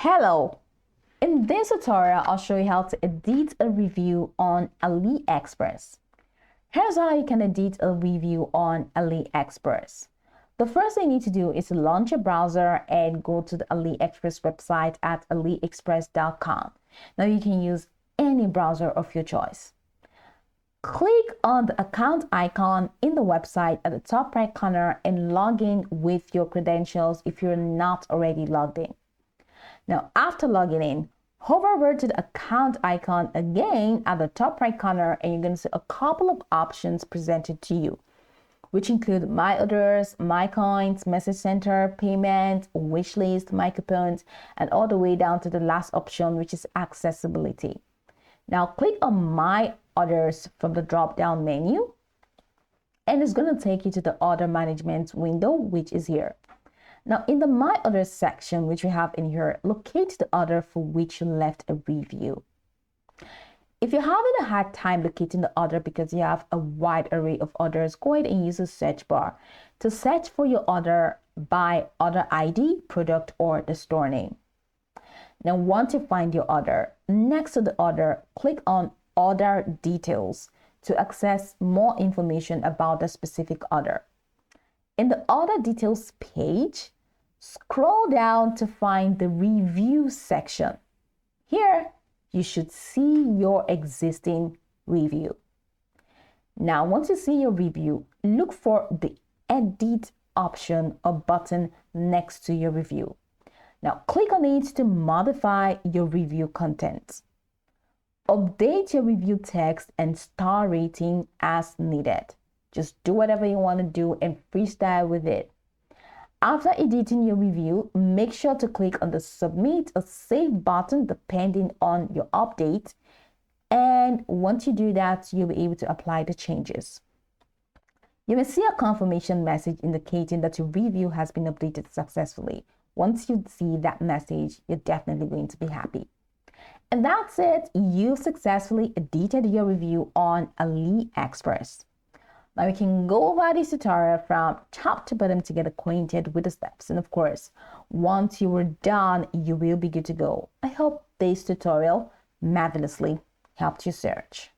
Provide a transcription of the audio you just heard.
Hello! In this tutorial, I'll show you how to edit a review on AliExpress. Here's how you can edit a review on AliExpress. The first thing you need to do is launch a browser and go to the AliExpress website at aliexpress.com. Now you can use any browser of your choice. Click on the account icon in the website at the top right corner and log in with your credentials if you're not already logged in. Now, after logging in, hover over to the account icon again at the top right corner and you're going to see a couple of options presented to you, which include My Orders, My Coins, Message Center, Payment, Wishlist, My Coupons, and all the way down to the last option, which is Accessibility. Now, click on My Orders from the drop-down menu, and it's going to take you to the Order Management window, which is here. Now, in the My Orders section, which we have in here, locate the order for which you left a review. If you're having a hard time locating the order because you have a wide array of orders, go ahead and use the search bar to search for your order by order ID, product, or the store name. Now, once you find your order, next to the order, click on Order Details to access more information about the specific order. In the Order Details page, scroll down to find the Review section. Here, you should see your existing review. Now, once you see your review, look for the Edit option or button next to your review. Now, click on it to modify your review content. Update your review text and star rating as needed. Just do whatever you want to do and freestyle with it. After editing your review, make sure to click on the Submit or Save button depending on your update. And once you do that, you'll be able to apply the changes. You will see a confirmation message indicating that your review has been updated successfully. Once you see that message, you're definitely going to be happy. And that's it. You've successfully edited your review on AliExpress. Now you can go over this tutorial from top to bottom to get acquainted with the steps. And of course, once you are done, you will be good to go. I hope this tutorial marvelously helped you search.